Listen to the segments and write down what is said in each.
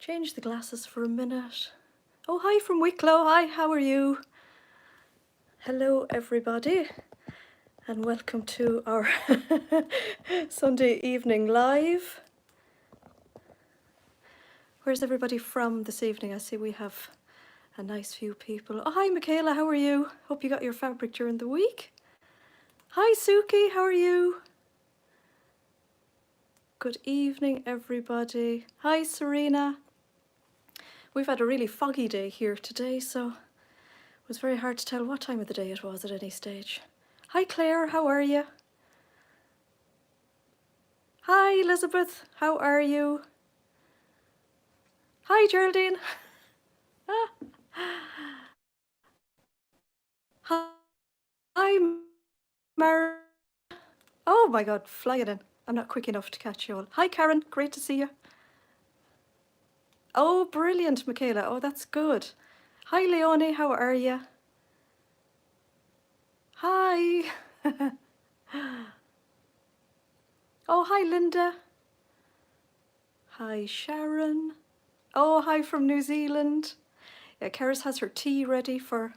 Change the glasses for a minute. Oh, hi from Wicklow. Hi, how are you? Hello, everybody, and welcome to our Sunday evening live. Where's everybody from this evening? I see we have a nice few people. Oh, hi, Michaela. How are you? Hope you got your fabric during the week. Hi, Suki. How are you? Good evening, everybody. Hi, Serena. We've had a really foggy day here today, so it was very hard to tell what time of the day it was at any stage. Hi, Claire. How are you? Hi, Elizabeth. How are you? Hi, Geraldine. Hi, Mar. Oh my God, flying in. I'm not quick enough to catch you all. Hi, Karen. Great to see you. Oh, brilliant, Michaela. Oh, that's good. Hi, Leonie. How are you? Hi. Oh, hi, Linda. Hi, Sharon. Oh, hi from New Zealand. Yeah, Keris has her tea ready for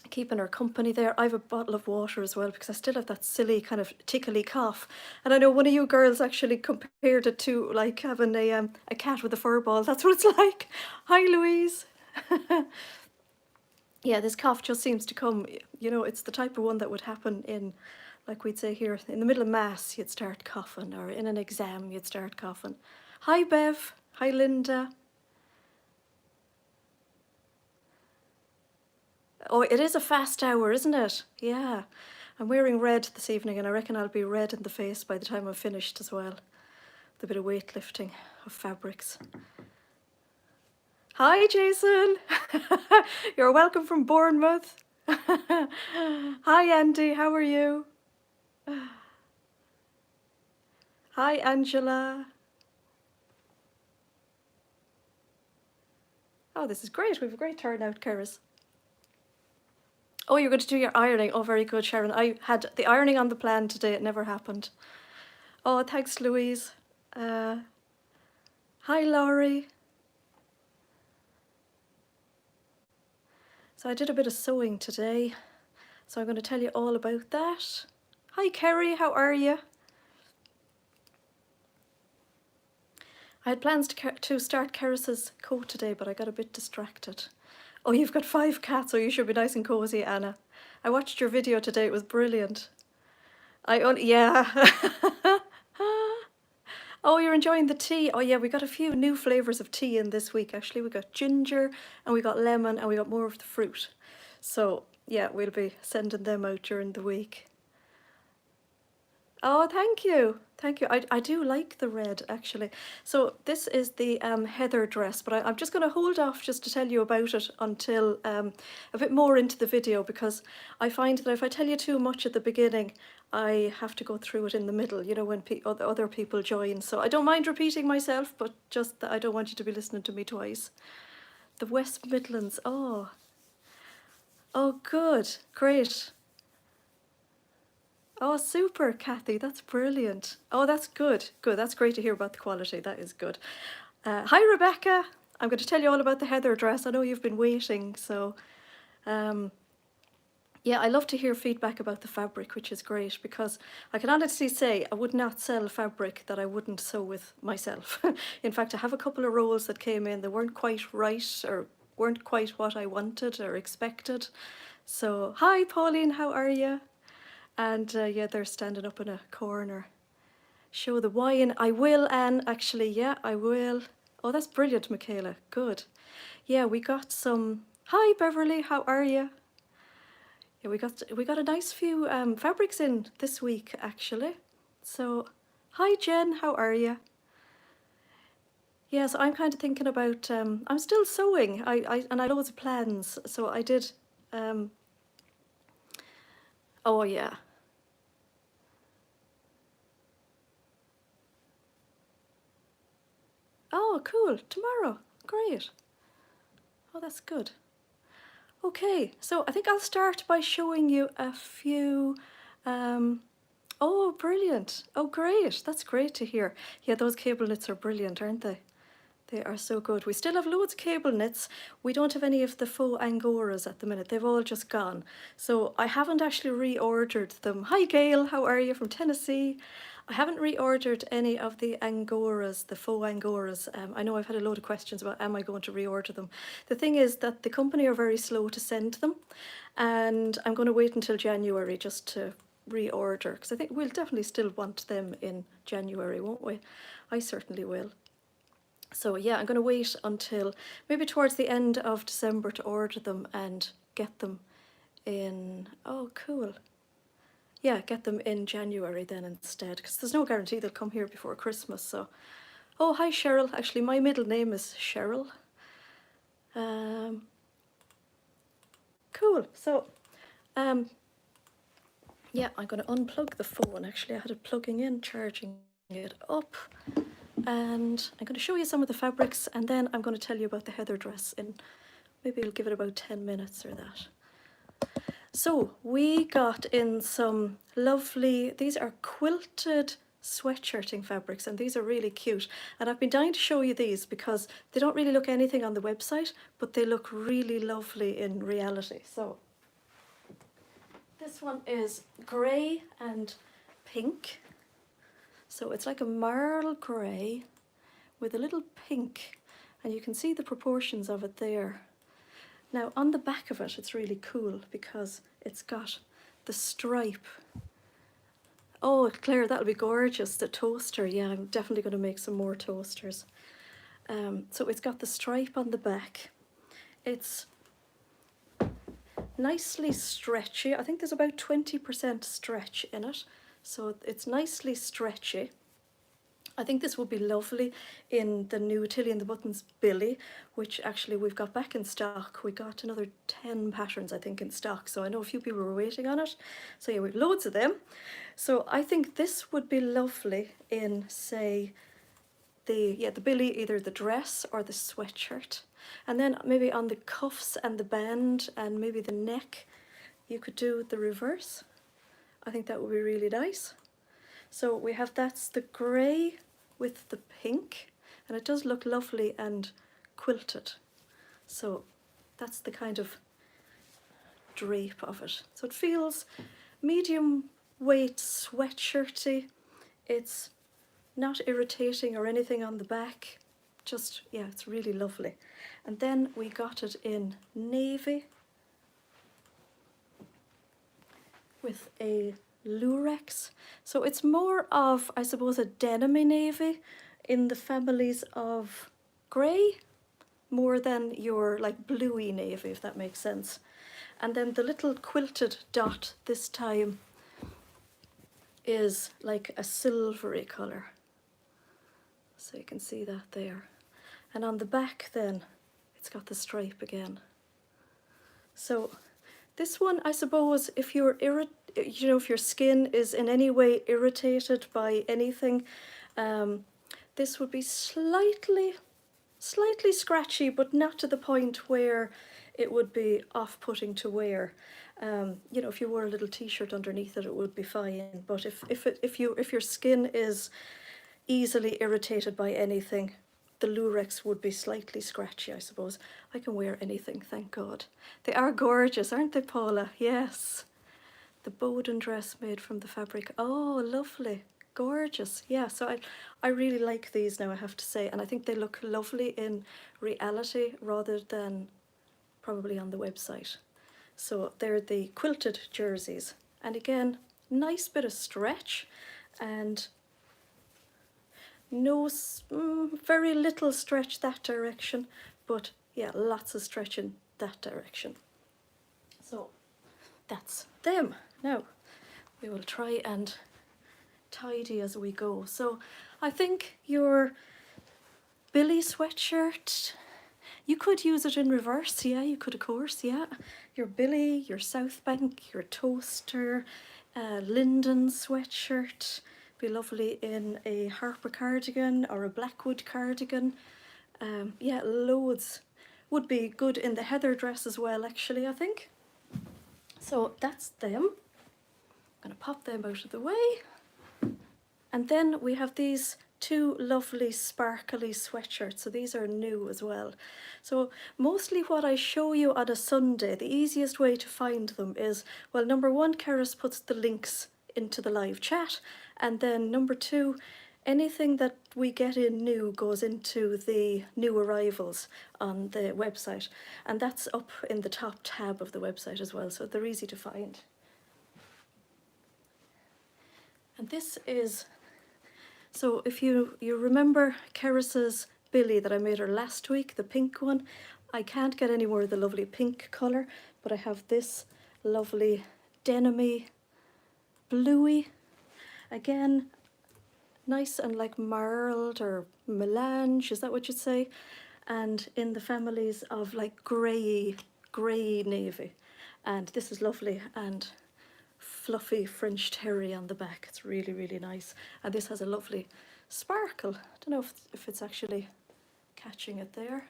keeping her company there. I have a bottle of water as well because I still have that silly kind of tickly cough. And I know one of you girls actually compared it to like having a cat with a fur ball. That's what it's like. Hi, Louise. Yeah, this cough just seems to come, you know, it's the type of one that would happen in, like we'd say here, in the middle of mass, you'd start coughing, or in an exam, you'd start coughing. Hi, Bev. Hi, Linda. Oh, it is a fast hour, isn't it? Yeah. I'm wearing red this evening, and I reckon I'll be red in the face by the time I'm finished as well. With a bit of weightlifting of fabrics. Hi, Jason. You're welcome from Bournemouth. Hi, Andy. How are you? Hi, Angela. Oh, this is great. We have a great turnout, Keris. Oh, you're going to do your ironing. Oh, very good, Sharon. I had the ironing on the plan today. It never happened. Oh, thanks, Louise. Hi, Laurie. So I did a bit of sewing today. So I'm going to tell you all about that. Hi, Kerry. How are you? I had plans to start Keris's coat today, but I got a bit distracted. Oh, you've got 5 cats, so you should be nice and cozy, Anna. I watched your video today. It was brilliant. Yeah. Oh, you're enjoying the tea. Oh yeah, we got a few new flavours of tea in this week, actually. We got ginger, and we got lemon, and we got more of the fruit. So yeah, we'll be sending them out during the week. Oh, thank you. Thank you. I do like the red, actually. So this is the heather dress, but I'm just going to hold off just to tell you about it until a bit more into the video, because I find that if I tell you too much at the beginning, I have to go through it in the middle, you know, when other people join. So I don't mind repeating myself, but just that I don't want you to be listening to me twice. The West Midlands. Oh. Oh, good. Great. Oh, super, Kathy. That's brilliant. Oh, that's good. Good. That's great to hear about the quality. That is good. Hi, Rebecca. I'm going to tell you all about the heather dress. I know you've been waiting. So, yeah, I love to hear feedback about the fabric, which is great, because I can honestly say I would not sell fabric that I wouldn't sew with myself. In fact, I have a couple of rolls that came in that weren't quite right, or weren't quite what I wanted or expected. So, hi, Pauline. How are you? And yeah, they're standing up in a corner. Show the wine. I will, Anne, actually. Yeah, I will. Oh, that's brilliant, Michaela. Good. Yeah, we got some. Hi, Beverly. How are you? Yeah, we got a nice few fabrics in this week, actually. So, hi, Jen. How are you? Yeah, so I'm kind of thinking about. I'm still sewing. And I had loads of plans. So I did. Oh yeah. Oh, cool. Tomorrow. Great. Oh, that's good. Okay, so I think I'll start by showing you a few. Oh, brilliant. Oh, great. That's great to hear. Yeah, those cable knits are brilliant, aren't they? They are so good. We still have loads of cable knits. We don't have any of the faux angoras at the minute. They've all just gone. So I haven't actually reordered them. Hi Gail, how are you from Tennessee? I haven't reordered any of the angoras, the faux angoras. I know I've had a load of questions about am I going to reorder them. The thing is that the company are very slow to send them, and I'm going to wait until January just to reorder, because I think we'll definitely still want them in January, won't we? I certainly will. So yeah, I'm going to wait until maybe towards the end of December to order them and get them in, oh cool. Yeah, get them in January then instead, because there's no guarantee they'll come here before Christmas. So, oh hi Cheryl, actually my middle name is Cheryl. Cool, so yeah, I'm going to unplug the phone. Actually I had it plugging in, charging it up. And I'm going to show you some of the fabrics, and then I'm going to tell you about the heather dress in, maybe I'll give it about 10 minutes or that. So we got in some lovely, these are quilted sweatshirting fabrics, and these are really cute. And I've been dying to show you these because they don't really look anything on the website, but they look really lovely in reality. So this one is grey and pink. So it's like a marl grey with a little pink, and you can see the proportions of it there. Now on the back of it, it's really cool because it's got the stripe. Oh Claire, that'll be gorgeous, the toaster. Yeah, I'm definitely going to make some more toasters. So it's got the stripe on the back. It's nicely stretchy. I think there's about 20% stretch in it. So it's nicely stretchy. I think this would be lovely in the new Tilly and the Buttons Billy, which actually we've got back in stock. We got another 10 patterns, I think, in stock. So I know a few people were waiting on it. So yeah, we've loads of them. So I think this would be lovely in, say, the Billy, either the dress or the sweatshirt. And then maybe on the cuffs and the band and maybe the neck, you could do the reverse. I think that would be really nice. So we have, that's the grey with the pink, and it does look lovely and quilted. So that's the kind of drape of it. So it feels medium weight sweatshirty. It's not irritating or anything on the back. Just, yeah, it's really lovely. And then we got it in navy with a lurex. So it's more of, I suppose, a denim-y navy in the families of grey, more than your like bluey navy, if that makes sense. And then the little quilted dot this time is like a silvery colour. So you can see that there. And on the back then, it's got the stripe again. So this one, I suppose, if you're if your skin is in any way irritated by anything, this would be slightly scratchy, but not to the point where it would be off-putting to wear. You know, if you wore a little t-shirt underneath it, it would be fine. But if your skin is easily irritated by anything, the lurex would be slightly scratchy, I suppose. I can wear anything, thank God. They are gorgeous, aren't they, Paula? Yes. The Bowden dress made from the fabric. Oh, lovely. Gorgeous. Yeah, so I really like these now, I have to say. And I think they look lovely in reality rather than probably on the website. So they're the quilted jerseys. And again, nice bit of stretch and no, very little stretch that direction, but yeah, lots of stretch in that direction. So that's them. Now we will try and tidy as we go. So I think your Billy sweatshirt, you could use it in reverse. Yeah, you could, of course. Yeah, your Billy, your South Bank, your toaster, Linden sweatshirt. Be lovely in a Harper cardigan or a Blackwood cardigan. Yeah, loads. Would be good in the heather dress as well, actually, I think. So that's them. I'm going to pop them out of the way. And then we have these two lovely sparkly sweatshirts. So these are new as well. So mostly what I show you on a Sunday, the easiest way to find them is, well, number one, Cerys puts the links into the live chat, and then number two, anything that we get in new goes into the new arrivals on the website, and that's up in the top tab of the website as well, so they're easy to find. And this is, so if you remember Cerys's Billy that I made her last week, the pink one, I can't get any more of the lovely pink colour, but I have this lovely denim-y, bluey, again, nice and like marled or melange, is that what you'd say? And in the families of like grey navy. And this is lovely and fluffy French terry on the back. It's really, really nice. And this has a lovely sparkle. I don't know if it's actually catching it there.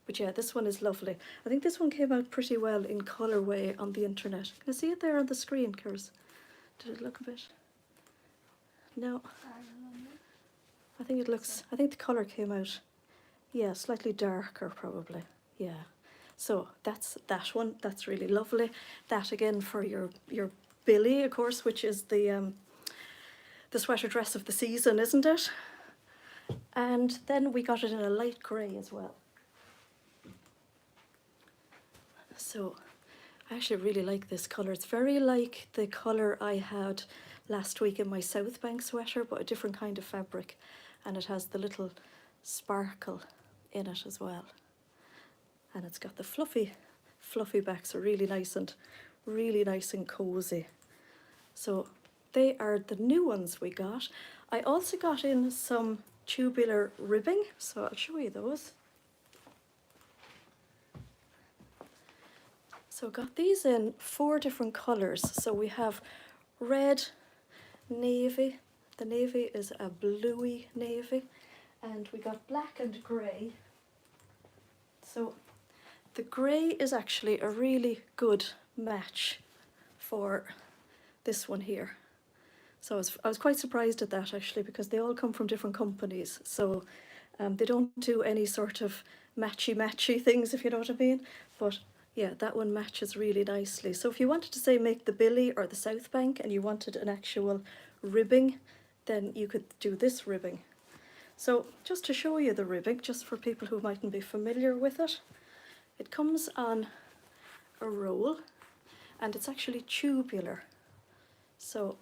But yeah, this one is lovely. I think this one came out pretty well in colourway on the internet. Can I see it there on the screen, Cerys? Did it look a bit? No. I think it looks, I think the colour came out, yeah, slightly darker probably. Yeah. So that's that one. That's really lovely. That again for your Billy, of course, which is the sweater dress of the season, isn't it? And then we got it in a light grey as well. So I actually really like this colour. It's very like the colour I had last week in my South Bank sweater, but a different kind of fabric. And it has the little sparkle in it as well. And it's got the fluffy back, so really nice and cosy. So they are the new ones we got. I also got in some tubular ribbing, so I'll show you those. So got these in 4 different colours. So we have red, navy, the navy is a bluey navy, and we got black and grey. So the grey is actually a really good match for this one here. So I was quite surprised at that actually, because they all come from different companies. So they don't do any sort of matchy things, if you know what I mean. But yeah, that one matches really nicely. So if you wanted to say make the Billy or the South Bank and you wanted an actual ribbing, then you could do this ribbing. So just to show you the ribbing, just for people who mightn't be familiar with it, it comes on a roll and it's actually tubular. So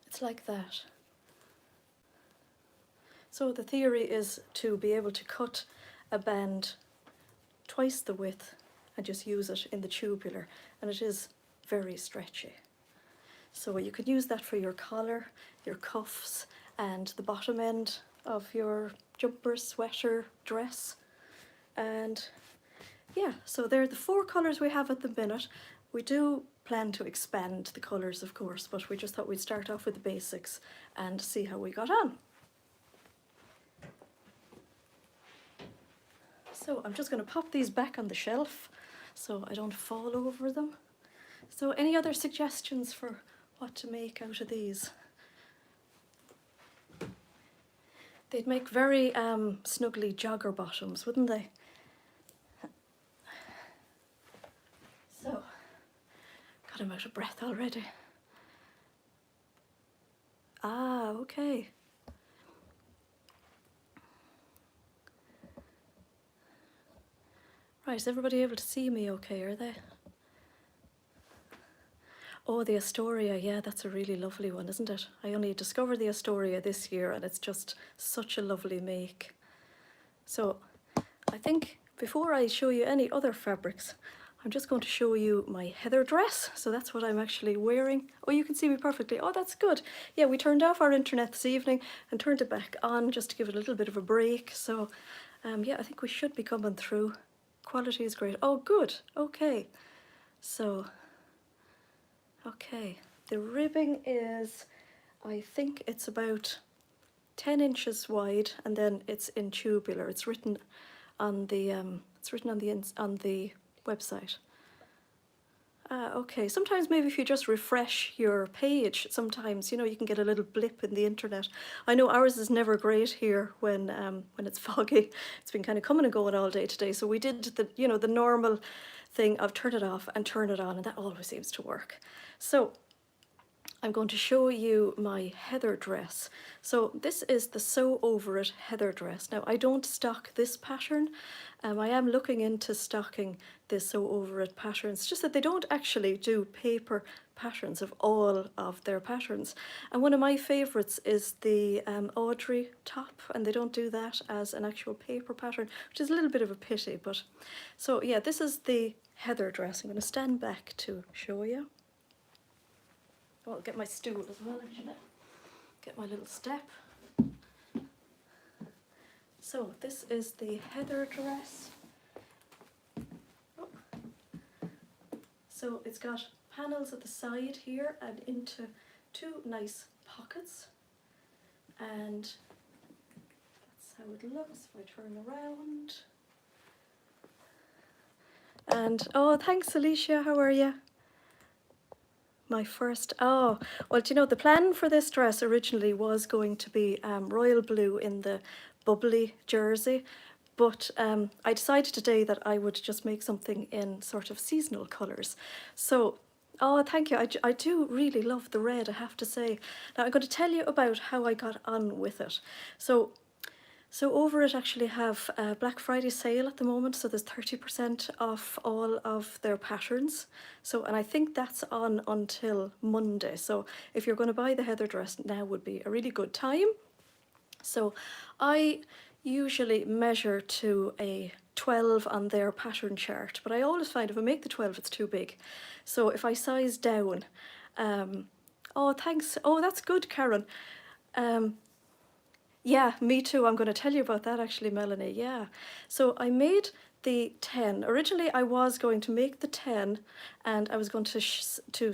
it's like that. So the theory is to be able to cut a band twice the width and just use it in the tubular, and it is very stretchy. So you could use that for your collar, your cuffs, and the bottom end of your jumper, sweater, dress. And yeah, so they're the 4 colours we have at the minute. We do plan to expand the colours, of course, but we just thought we'd start off with the basics and see how we got on. So I'm just going to pop these back on the shelf so I don't fall over them. So any other suggestions for what to make out of these? They'd make very snuggly jogger bottoms, wouldn't they? So, God, I'm out of breath already. Ah, okay. Right, is everybody able to see me okay, are they? Oh, the Astoria, yeah, that's a really lovely one, isn't it? I only discovered the Astoria this year and it's just such a lovely make. So I think before I show you any other fabrics, I'm just going to show you my heather dress. So that's what I'm actually wearing. Oh, you can see me perfectly. Oh, that's good. Yeah, we turned off our internet this evening and turned it back on just to give it a little bit of a break. So yeah, I think we should be coming through. Quality is great. Oh, good. Okay. So, okay. The ribbing is, I think it's about 10 inches wide, and then it's in tubular. It's written on the website. Okay, sometimes maybe if you just refresh your page, sometimes, you know, you can get a little blip in the internet. I know ours is never great here when it's foggy. It's been kind of coming and going all day today. So we did the, you know, the normal thing of turn it off and turn it on, and that always seems to work. So I'm going to show you my heather dress. So this is the Sew Over It heather dress. Now I don't stock this pattern. I am looking into stocking this Sew Over It pattern. It's just that they don't actually do paper patterns of all of their patterns. And one of my favourites is the Audrey top, and they don't do that as an actual paper pattern, which is a little bit of a pity. But so yeah, this is the heather dress. I'm going to stand back to show you. I'll get my stool as well, actually. Get my little step. So this is the heather dress. Oh. So it's got panels at the side here and into two nice pockets. And that's how it looks if I turn around. And oh, thanks Alicia, how are you? My first, oh, well, do you know, the plan for this dress originally was going to be royal blue in the Bubbly jersey, but I decided today that I would just make something in sort of seasonal colours. So, oh, thank you, I do really love the red, I have to say. Now I'm going to tell you about how I got on with it. So Over It actually have a Black Friday sale at the moment, so there's 30% off all of their patterns. So, and I think that's on until Monday. So if you're going to buy the heather dress, now would be a really good time. So I usually measure to a 12 on their pattern chart, but I always find if I make the 12, it's too big. So if I size down, oh, thanks. Oh, that's good, Karen. Yeah, me too. I'm going to tell you about that actually, Melanie. Yeah. So I made the 10. Originally, I was going to make the 10 and I was going to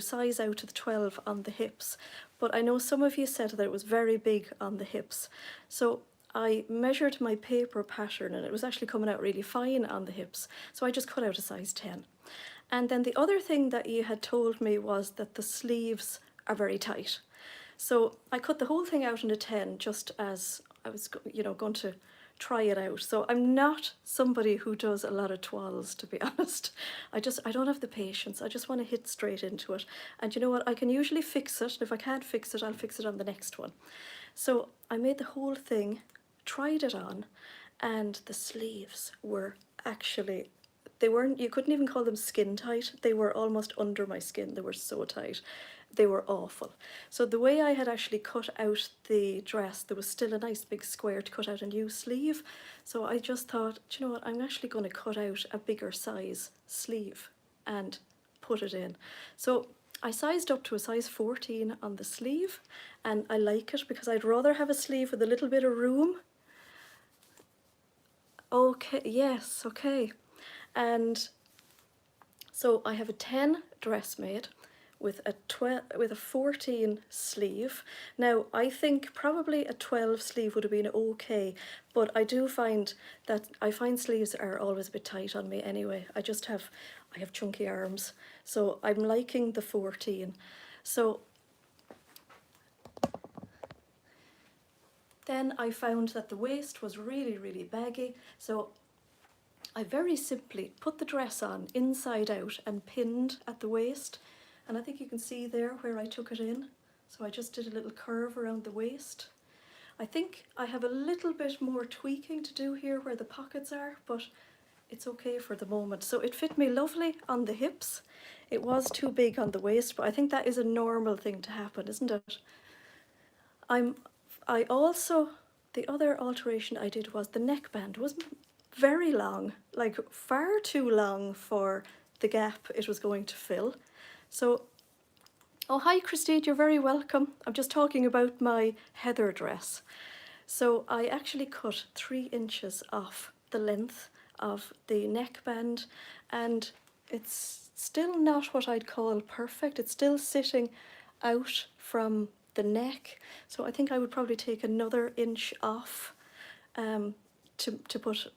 size out to the 12 on the hips. But I know some of you said that it was very big on the hips. So I measured my paper pattern and it was actually coming out really fine on the hips. So I just cut out a size 10. And then the other thing that you had told me was that the sleeves are very tight. So I cut the whole thing out in a 10 just as I was, you know, going to try it out. So I'm not somebody who does a lot of toiles, to be honest. I don't have the patience. I just want to hit straight into it. And you know what? I can usually fix it. If I can't fix it, I'll fix it on the next one. So I made the whole thing, tried it on, and the sleeves were actually, they weren't, you couldn't even call them skin tight. They were almost under my skin. They were so tight. They were awful. So the way I had actually cut out the dress, there was still a nice big square to cut out a new sleeve. So I just thought, do you know what, I'm actually going to cut out a bigger size sleeve and put it in. So I sized up to a size 14 on the sleeve, and I like it because I'd rather have a sleeve with a little bit of room. Okay, yes, okay. And so I have a 10 dress made with a 14 sleeve. Now I think probably a 12 sleeve would have been okay, but I do find that sleeves are always a bit tight on me anyway. I have chunky arms, so I'm liking the 14. So then I found that the waist was really, really baggy, so I very simply put the dress on inside out and pinned at the waist. And I think you can see there where I took it in. So I just did a little curve around the waist. I think I have a little bit more tweaking to do here where the pockets are, but it's okay for the moment. So it fit me lovely on the hips. It was too big on the waist, but I think that is a normal thing to happen, isn't it? The other alteration I did was the neckband was very long, like far too long for the gap it was going to fill. So, oh hi Christine, you're very welcome. I'm just talking about my heather dress. So I actually cut 3 inches off the length of the neckband, and it's still not what I'd call perfect. It's still sitting out from the neck. So I think I would probably take another inch off to put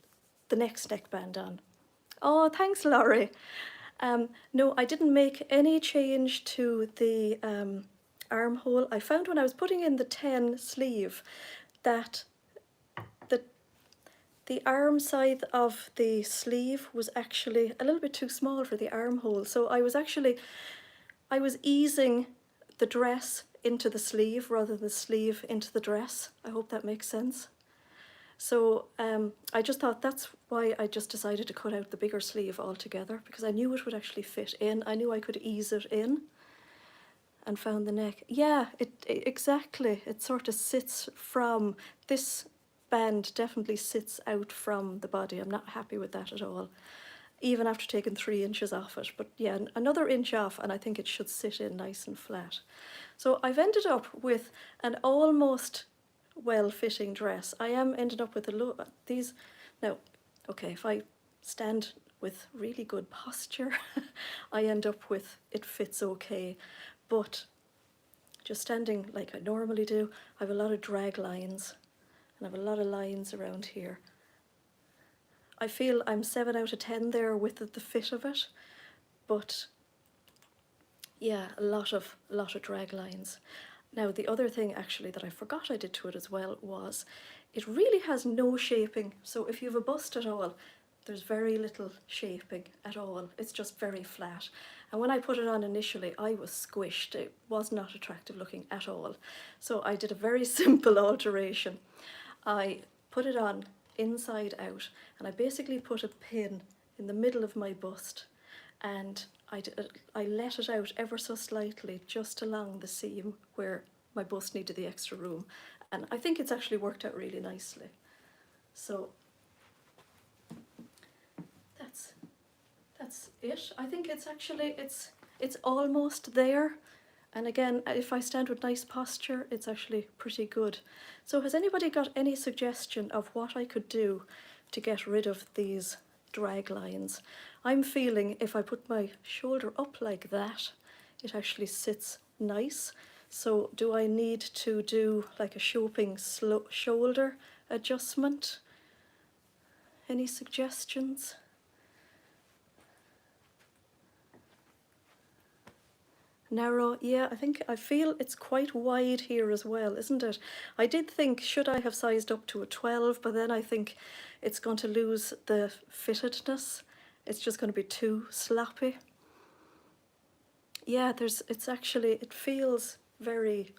the next neckband on. Oh, thanks Laurie. No, I didn't make any change to the armhole. I found when I was putting in the 10 sleeve that the arm side of the sleeve was actually a little bit too small for the armhole. So I was easing the dress into the sleeve rather than the sleeve into the dress. I hope that makes sense. So I just thought that's why I just decided to cut out the bigger sleeve altogether, because I knew it would actually fit in. I knew I could ease it in, and found the neck. Yeah, exactly. It sort of sits from, this band definitely sits out from the body. I'm not happy with that at all, even after taking 3 inches off it. But yeah, another inch off and I think it should sit in nice and flat. So I've ended up with an almost well-fitting dress. I am ended up with these. Now, okay, if I stand with really good posture, I end up with, it fits okay. But just standing like I normally do, I have a lot of drag lines and I have a lot of lines around here. I feel I'm 7 out of 10 there with the fit of it, but yeah, a lot of drag lines. Now the other thing actually that I forgot I did to it as well was it really has no shaping. So if you have a bust at all, there's very little shaping at all. It's just very flat. And when I put it on initially, I was squished. It was not attractive looking at all. So I did a very simple alteration. I put it on inside out and I basically put a pin in the middle of my bust, and I let it out ever so slightly just along the seam where my bust needed the extra room, and I think it's actually worked out really nicely. So that's it. I think it's actually it's almost there, and again, if I stand with nice posture, it's actually pretty good. So has anybody got any suggestion of what I could do to get rid of these drag lines? I'm feeling if I put my shoulder up like that, it actually sits nice. So do I need to do like a shaping shoulder adjustment? Any suggestions? Narrow, yeah, I feel it's quite wide here as well, isn't it? I did think, should I have sized up to a 12, but then I think it's going to lose the fittedness. It's just going to be too sloppy. Yeah, it feels very,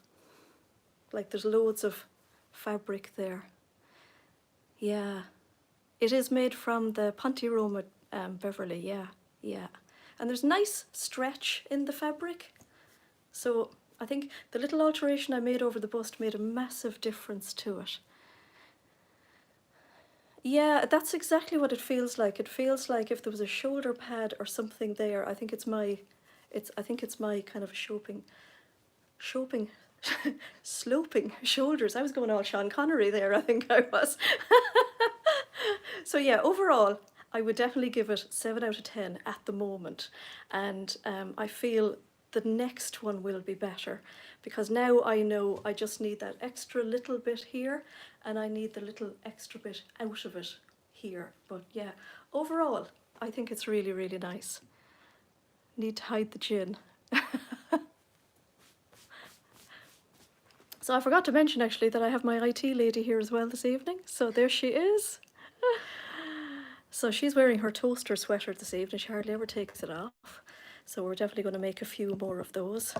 like there's loads of fabric there. Yeah, it is made from the Ponte Roma Beverly, yeah. And there's nice stretch in the fabric. So I think the little alteration I made over the bust made a massive difference to it. Yeah, that's exactly what it feels like. It feels like if there was a shoulder pad or something there. I think it's my kind of sloping shoulders. I was going all Sean Connery there, I think I was. So yeah, overall, I would definitely give it 7 out of 10 at the moment. And I feel the next one will be better, because now I know I just need that extra little bit here and I need the little extra bit out of it here. But yeah, overall, I think it's really, really nice. Need to hide the gin. So I forgot to mention actually that I have my IT lady here as well this evening. So there she is. So she's wearing her toaster sweater this evening. She hardly ever takes it off. So we're definitely going to make a few more of those.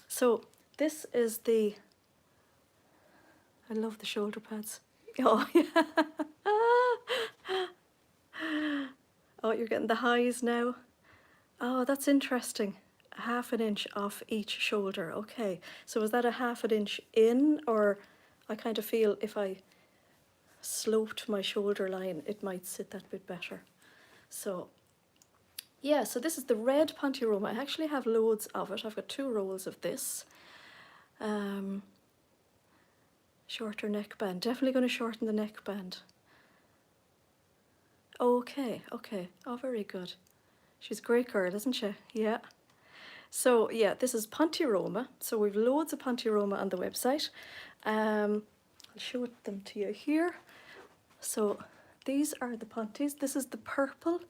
So this is I love the shoulder pads. Oh, yeah. Oh, you're getting the highs now. Oh, that's interesting. 1/2 inch off each shoulder. Okay, so is that a 1/2 inch in, or I kind of feel if I sloped my shoulder line, it might sit that bit better. So yeah, so this is the red Ponte Roma. I actually have loads of it. I've got 2 rolls of this. Shorter neckband. Definitely going to shorten the neckband. Okay. Oh, very good. She's a great girl, isn't she? Yeah. So yeah, this is Ponte Roma. So we've loads of Ponte Roma on the website. I'll show them to you here. So these are the Pontes. This is the purple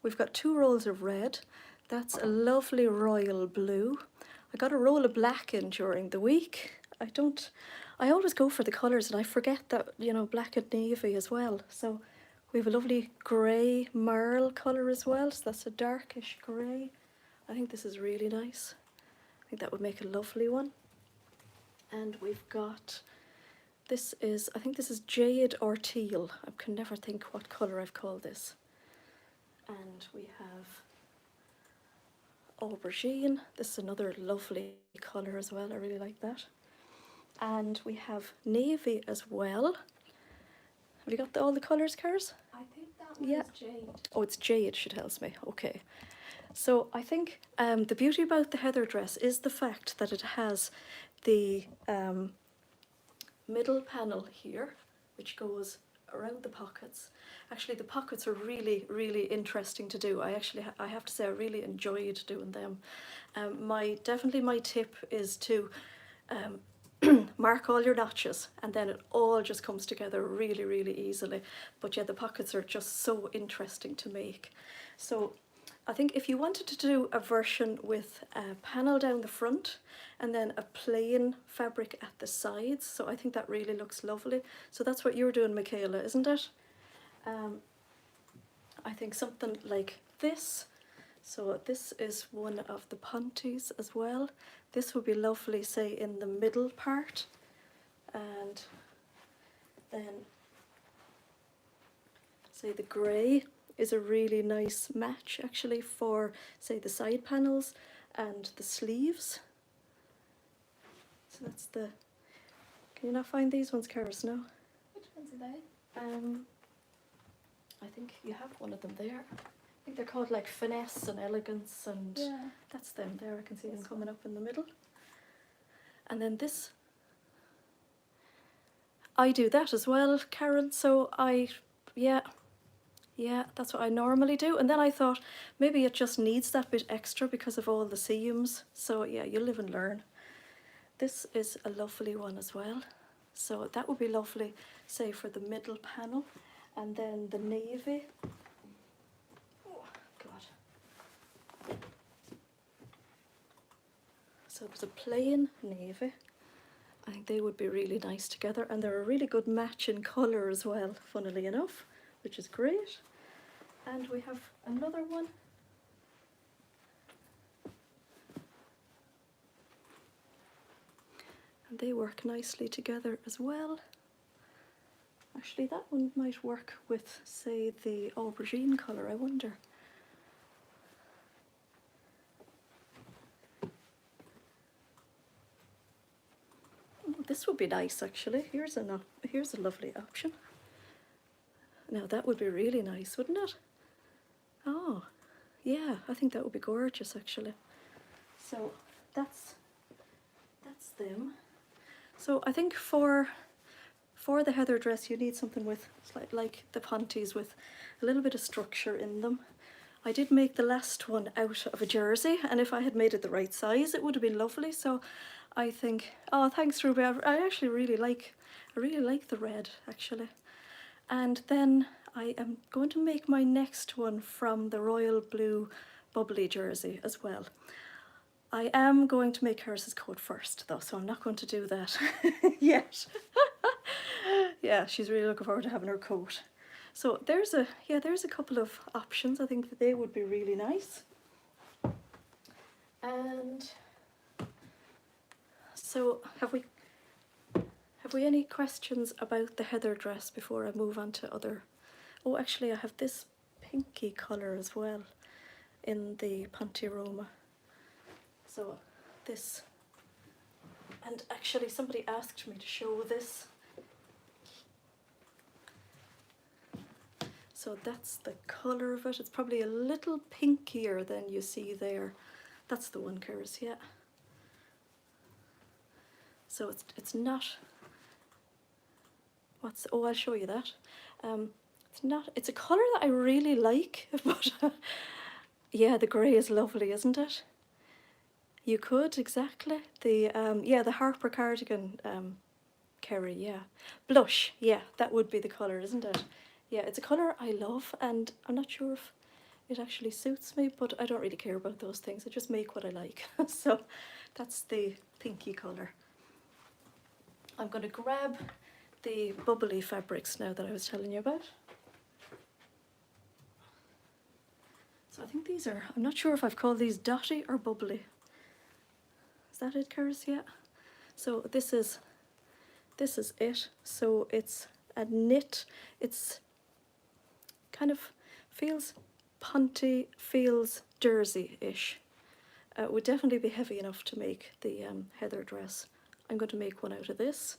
we've got 2 rolls of red. That's a lovely royal blue. I got a roll of black in during the week. I always go for the colours and I forget that, you know, black and navy as well. So we have a lovely grey marl colour as well. So that's a darkish grey. I think this is really nice. I think that would make a lovely one. And we've got, I think this is jade or teal. I can never think what colour I've called this. And we have aubergine. This is another lovely colour as well. I really like that. And we have navy as well. Have you got all the colours, Caris? I think that one is jade. Oh, it's jade, she tells me. Okay. So I think the beauty about the heather dress is the fact that it has the middle panel here, which goes around the pockets. Actually, the pockets are really, really interesting to do. I have to say I really enjoyed doing them. Definitely my tip is to mark all your notches, and then it all just comes together really, really easily. But yeah, the pockets are just so interesting to make. So I think if you wanted to do a version with a panel down the front and then a plain fabric at the sides, so I think that really looks lovely. So that's what you're doing, Michaela, isn't it? I think something like this. So this is one of the Pontes as well. This would be lovely, say, in the middle part. And then, say, the grey is a really nice match, actually, for, say, the side panels and the sleeves. So that's the... Can you not find these ones, Caris? No? Which ones are they? I think you have one of them there. I think they're called like finesse and elegance, and yeah, that's them there. I can see them coming up in the middle. And then this, I do that as well, Karen. So yeah, that's what I normally do. And then I thought maybe it just needs that bit extra because of all the seams. So yeah, you live and learn. This is a lovely one as well. So that would be lovely, say, for the middle panel. And then the navy. So there's a plain navy. I think they would be really nice together, and they're a really good match in colour as well, funnily enough, which is great. And we have another one. And they work nicely together as well. Actually, that one might work with, say, the aubergine colour, I wonder. This would be nice, actually. Here's a lovely option. Now that would be really nice, wouldn't it? Oh, yeah, I think that would be gorgeous, actually. So that's them. So I think for the heather dress, you need something with like the Pontes, with a little bit of structure in them. I did make the last one out of a jersey, and if I had made it the right size, it would have been lovely. So I think, oh, thanks, Ruby. I actually really like the red, actually. And then I am going to make my next one from the royal blue Bubbly jersey as well. I am going to make Caris's coat first, though, so I'm not going to do that yet. Yeah, she's really looking forward to having her coat. So there's a couple of options. I think that they would be really nice. And so have we any questions about the heather dress before I move on to other? Oh, actually, I have this pinky colour as well in the Ponte Roma. So this, and actually somebody asked me to show this. So that's the colour of it. It's probably a little pinkier than you see there. That's the one, Caris, yeah. So it's not, I'll show you that. It's a colour that I really like, but yeah, the grey is lovely, isn't it? You could, exactly. The Harper cardigan, Kerry, yeah. Blush, yeah, that would be the colour, isn't it? Yeah, it's a colour I love, and I'm not sure if it actually suits me, but I don't really care about those things. I just make what I like. So that's the pinky colour. I'm going to grab the bubbly fabrics now that I was telling you about. So I think these are, I'm not sure if I've called these dotty or bubbly. Is that it, Cerys? Yeah. So this is it. So it's a knit. It's kind of feels Ponte, feels jersey-ish. It would definitely be heavy enough to make the heather dress. I'm going to make one out of this.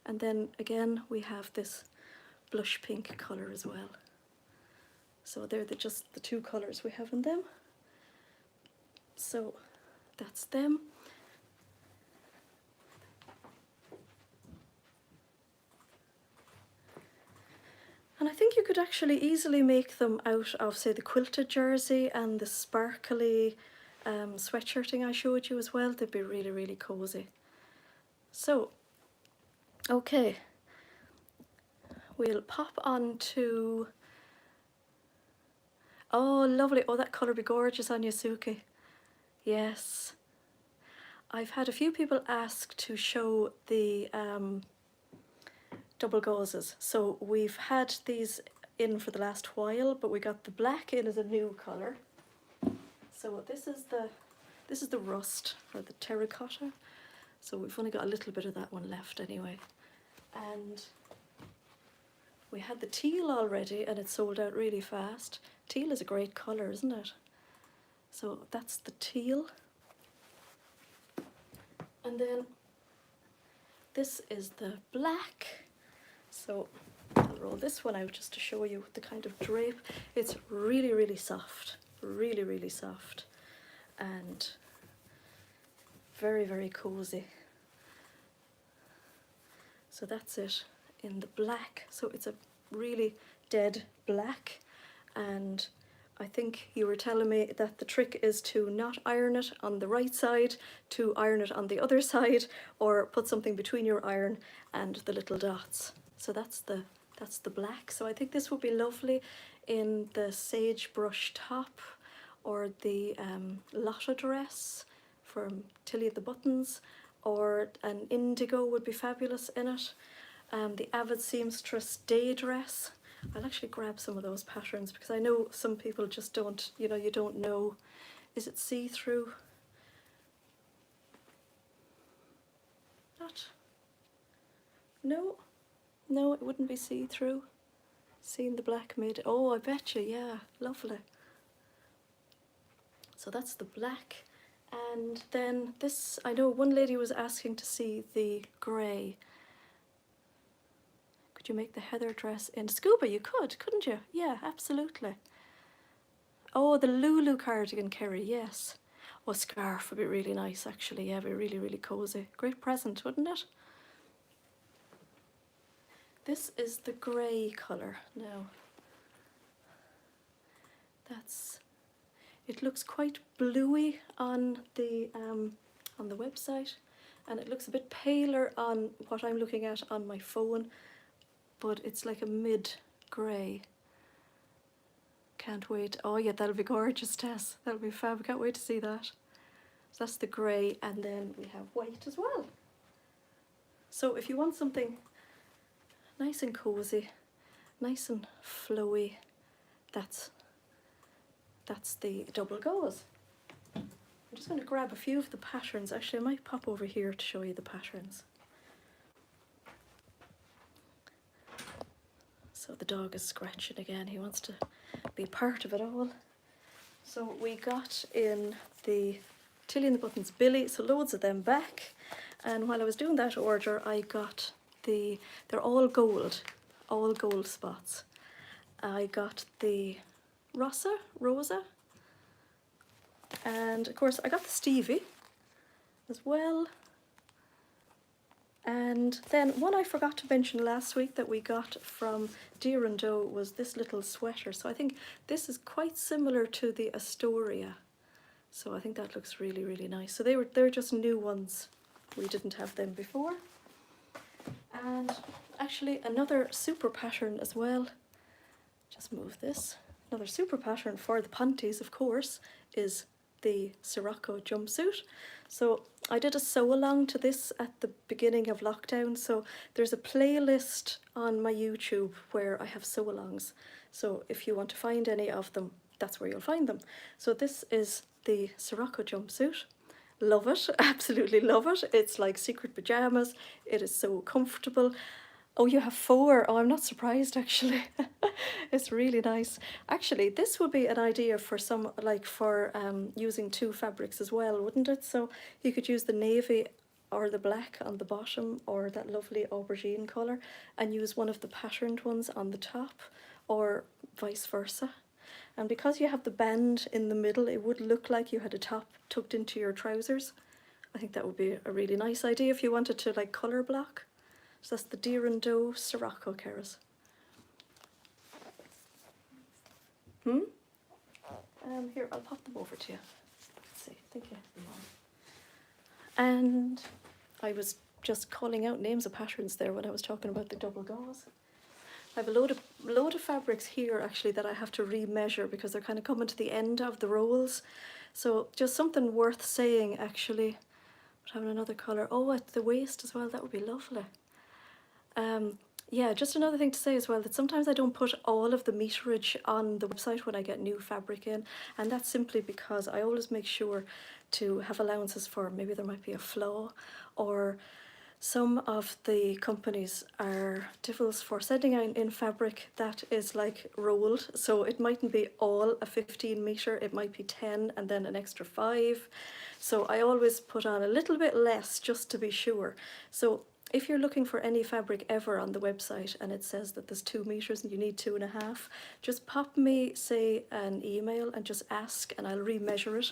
And then again we have this blush pink colour as well. So they're just the two colours we have in them. So that's them. And I think you could actually easily make them out of, say, the quilted jersey and the sparkly sweatshirting I showed you as well. They'd be really, really cosy. So, okay, we'll pop on to, oh lovely, oh that colour would be gorgeous on you, Suki. Yes. I've had a few people ask to show the double gauzes. So we've had these in for the last while, but we got the black in as a new colour. So this is the rust or the terracotta. So we've only got a little bit of that one left anyway. And we had the teal already and it sold out really fast. Teal is a great colour, isn't it? So that's the teal. And then this is the black. So I'll roll this one out just to show you the kind of drape. It's really, really soft, really, really soft, and very, very cozy. So that's it in the black. So it's a really dead black, and I think you were telling me that the trick is to not iron it on the right side, to iron it on the other side, or put something between your iron and the little dots. So that's the black. So I think this would be lovely in the sagebrush top or the Lotta dress from Tilly of the Buttons, or an indigo would be fabulous in it. The Avid Seamstress day dress. I'll actually grab some of those patterns because I know some people just don't, you don't know. Is it see-through? Not? No. No, it wouldn't be see-through. Seeing the black mid. Oh, I bet you, yeah, lovely. So that's the black. And then this, I know one lady was asking to see the grey. Could you make the heather dress in scuba? You could, couldn't you? Yeah, absolutely. Oh, the Lulu cardigan, Kerry, yes. Oh, scarf would be really nice, actually. Yeah, it'd be really, really cosy. Great present, wouldn't it? This is the grey colour now. It looks quite bluey on the website, and it looks a bit paler on what I'm looking at on my phone, but it's like a mid grey. Can't wait. Oh yeah, that'll be gorgeous, Tess. That'll be fab. Can't wait to see that. So that's the grey, and then we have white as well. So if you want something nice and cosy, nice and flowy, that's the double gauze. I'm just going to grab a few of the patterns. Actually, I might pop over here to show you the patterns. So the dog is scratching again. He wants to be part of it all. So we got in the Tilly and the Buttons Billy, so loads of them back. And while I was doing that order, I got they're all gold spots. I got the Rosa, and of course I got the Stevie as well. And then one I forgot to mention last week that we got from Deer and Doe was this little sweater. So I think this is quite similar to the Astoria. So I think that looks really, really nice. So they're just new ones. We didn't have them before. And actually another super pattern as well. Just move this. another super pattern for the panties, of course, is the Sirocco jumpsuit. So I did a sew along to this at the beginning of lockdown. So there's a playlist on my YouTube where I have sew alongs. So if you want to find any of them, that's where you'll find them. So this is the Sirocco jumpsuit. Love it, absolutely love it. It's like secret pajamas. It is so comfortable. Oh, you have 4. Oh, I'm not surprised actually. It's really nice. Actually, this would be an idea for some, like for using 2 fabrics as well, wouldn't it? So you could use the navy or the black on the bottom, or that lovely aubergine colour, and use one of the patterned ones on the top, or vice versa. And because you have the band in the middle, it would look like you had a top tucked into your trousers. I think that would be a really nice idea if you wanted to like colour block. So that's the Deer and Doe Sirocco, Cerys. Here, I'll pop them over to you. Let's see, thank you. And I was just calling out names of patterns there when I was talking about the double gauze. I have a load of fabrics here actually that I have to remeasure because they're kind of coming to the end of the rolls. So just something worth saying actually. But having another colour. Oh, at the waist as well, that would be lovely. Yeah, just another thing to say as well, that sometimes I don't put all of the meterage on the website when I get new fabric in, and that's simply because I always make sure to have allowances for maybe there might be a flaw, or some of the companies are devils for sending out in fabric that is like rolled, so it mightn't be all a 15 metre, it might be 10 and then an extra 5. So I always put on a little bit less just to be sure. So if you're looking for any fabric ever on the website and it says that there's 2 metres and you need 2.5, just pop me, say, an email and just ask and I'll remeasure it.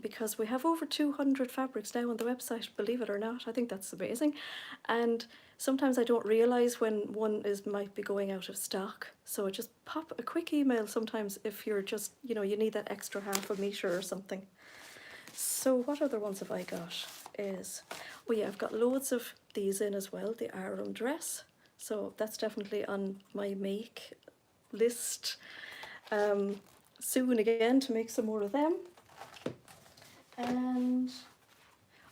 Because we have over 200 fabrics now on the website, believe it or not. I think that's amazing. And sometimes I don't realise when one might be going out of stock. So just pop a quick email sometimes if you're just, you know, you need that extra 0.5 metre or something. So what other ones have I got? Oh yeah, I've got loads of these in as well, the Aram dress. So that's definitely on my make list. Soon again to make some more of them. And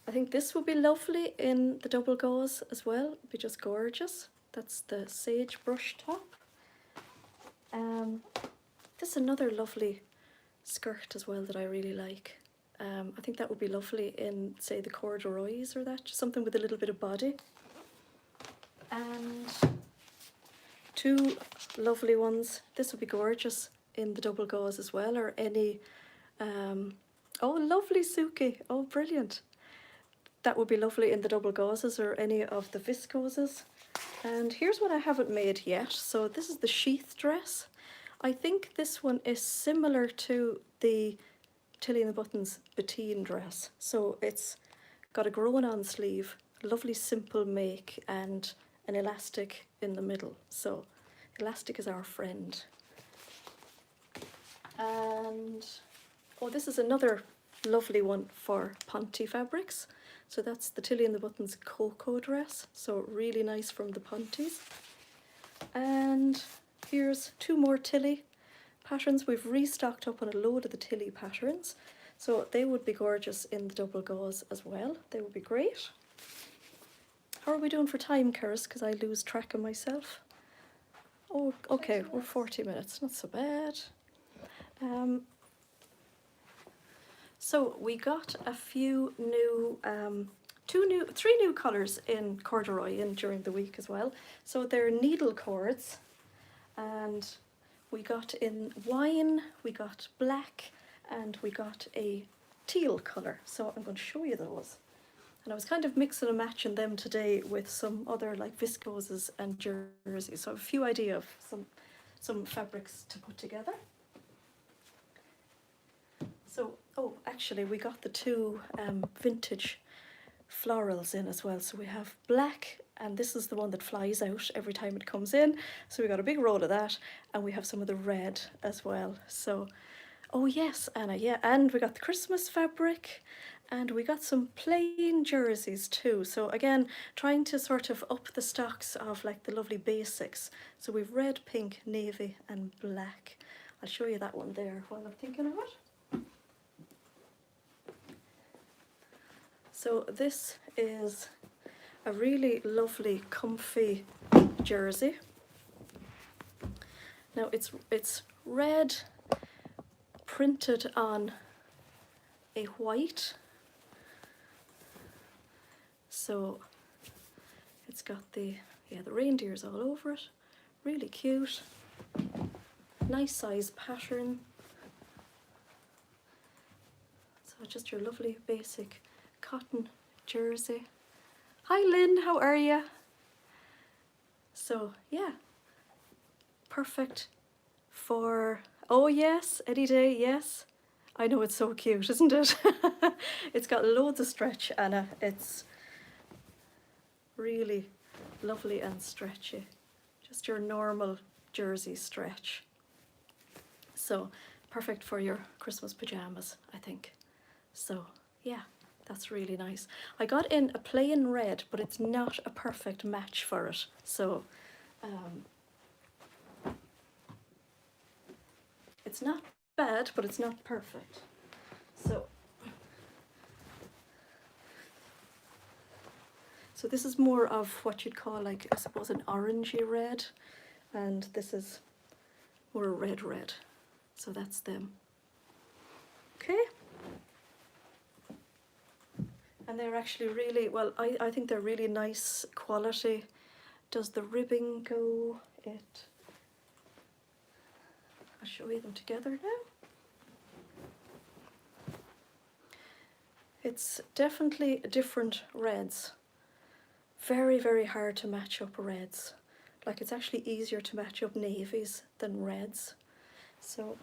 I think this would be lovely in the double gauze as well. It'd be just gorgeous. That's the sage brush top. This is another lovely skirt as well that I really like. I think that would be lovely in, say, the corduroys or that, just something with a little bit of body. And 2 lovely ones. This would be gorgeous in the double gauze as well, or any, oh, lovely Suki, oh, brilliant. That would be lovely in the double gauzes or any of the viscoses. And here's what I haven't made yet. So this is the sheath dress. I think this one is similar to the Tilly and the Buttons Bettine dress. So it's got a grown on sleeve, lovely simple make, and an elastic in the middle. So elastic is our friend. And oh, this is another lovely one for Ponte fabrics. So that's the Tilly and the Buttons Cocoa dress. So really nice from the Pontes. And here's 2 more Tilly patterns. We've restocked up on a load of the Tilly patterns, so they would be gorgeous in the double gauze as well. They would be great. How are we doing for time, Cerys? Because I lose track of myself. Oh, okay, we're 40 minutes, not so bad. So we got a few new, 3 new colours in corduroy in during the week as well. So they're needle cords, and we got in wine, we got black, and we got a teal colour. So I'm going to show you those. And I was kind of mixing and matching them today with some other like viscoses and jerseys. So I have a few ideas of some fabrics to put together. So, oh, actually we got the 2 vintage florals in as well. So we have black, and this is the one that flies out every time it comes in. So we got a big roll of that, and we have some of the red as well. So, oh yes, Anna, yeah, and we got the Christmas fabric, And we got some plain jerseys too. So again, trying to sort of up the stocks of like the lovely basics. So we've red, pink, navy and black. I'll show you that one there while I'm thinking of it. So this is a really lovely comfy jersey. Now it's red printed on a white. So it's got the reindeers all over it. Really cute. Nice size pattern. So just your lovely basic cotton jersey. Hi Lynn, how are you? So yeah, perfect for, oh yes, any day, yes. I know, it's so cute, isn't it? It's got loads of stretch, Anna. It's really lovely and stretchy. Just your normal jersey stretch. So perfect for your Christmas pajamas, I think. So yeah, that's really nice. I got in a plain red, but it's not a perfect match for it. So it's not bad, but it's not perfect. So this is more of what you'd call, like, I suppose, an orangey red, and this is more red. So that's them. Okay. And they're actually really, well, I think they're really nice quality. Does the ribbing go? I'll show you them together now. It's definitely different reds. Very, very hard to match up reds. Like, it's actually easier to match up navies than reds. So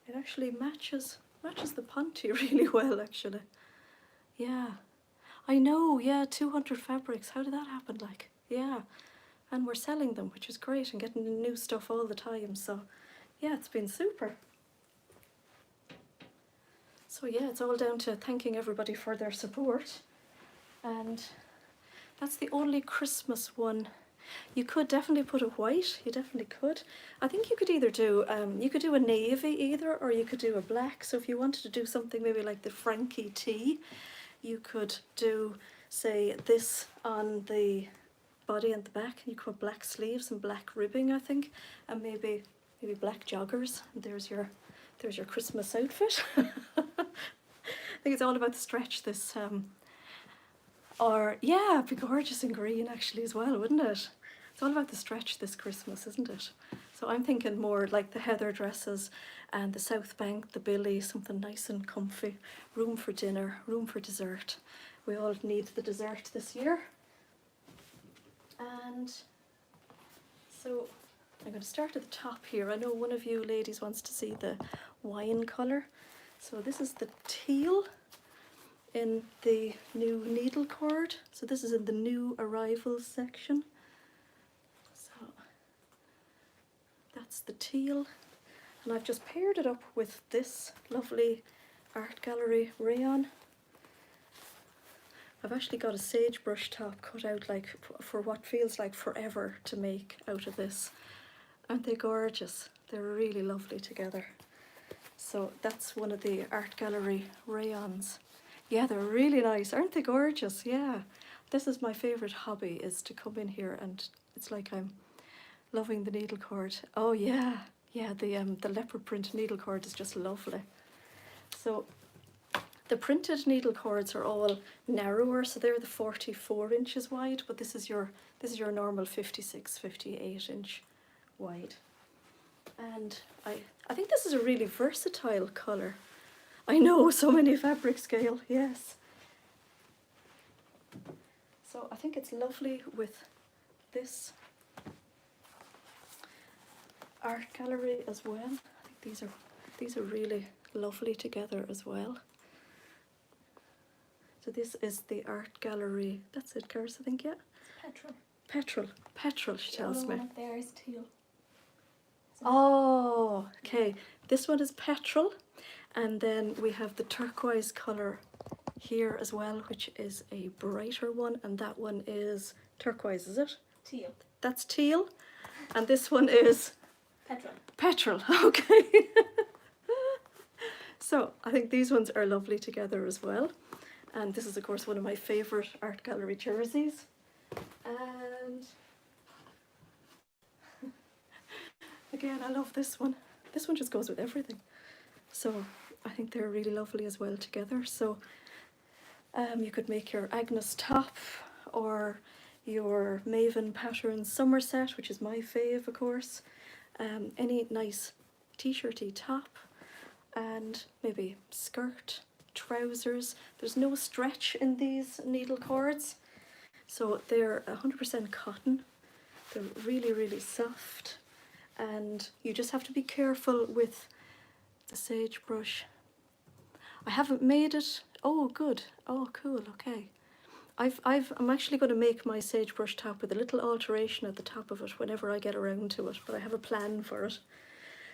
it actually matches the Ponte really well, actually. Yeah. I know, yeah, 200 fabrics. How did that happen? Like, yeah. And we're selling them, which is great, and getting new stuff all the time. So yeah, it's been super. So yeah, it's all down to thanking everybody for their support. And that's the only Christmas one. You could definitely put a white, you definitely could. I think you could either do, you could do a navy either, or you could do a black. So if you wanted to do something maybe like the Frankie tee, you could do, say, this on the body and the back. You could put black sleeves and black ribbing, I think, and maybe black joggers. And there's your Christmas outfit. I think it's all about the stretch this or yeah, it'd be gorgeous in green actually as well, wouldn't it? It's all about the stretch this Christmas, isn't it? So I'm thinking more like the heather dresses and the South Bank, the Billy, something nice and comfy. Room for dinner, room for dessert. We all need the dessert this year. And so I'm going to start at the top here. I know one of you ladies wants to see the wine colour. So this is the teal in the new needle cord. So this is in the new arrivals section. So that's the teal. And I've just paired it up with this lovely art gallery rayon. I've actually got a sagebrush top cut out like for what feels like forever to make out of this. Aren't they gorgeous? They're really lovely together. So that's one of the art gallery rayons. Yeah, they're really nice. Aren't they gorgeous? Yeah. This is my favourite hobby, is to come in here and it's like I'm loving the needle cord. Oh yeah. Yeah, the leopard print needle cord is just lovely. So the printed needle cords are all narrower, so they're the 44 inches wide, but this is your normal 56, 58 inch wide. And I think this is a really versatile colour. I know, so many fabric scale, yes. So I think it's lovely with this art gallery as well. I think these are really lovely together as well. So this is the art gallery. That's it, Caris, I think, yeah? Petrol, she tells me. The one up there is teal. Oh, okay. This one is petrol. And then we have the turquoise colour here as well, which is a brighter one, and that one is turquoise, is it? Teal. That's teal, and this one is Petrol. petrol. Okay. So I think these ones are lovely together as well, and this is of course one of my favourite art gallery jerseys. And again, I love this one. This one just goes with everything. So I think they're really lovely as well together. So you could make your Agnes top or your Maven pattern Somerset, which is my fave, of course. Any nice t-shirty top, and maybe skirt, trousers. There's no stretch in these needle cords, so they're 100% cotton. They're really, really soft, and you just have to be careful with the sagebrush. I haven't made it. Oh, good. Oh, cool. Okay. I'm actually going to make my sagebrush top with a little alteration at the top of it whenever I get around to it, but I have a plan for it.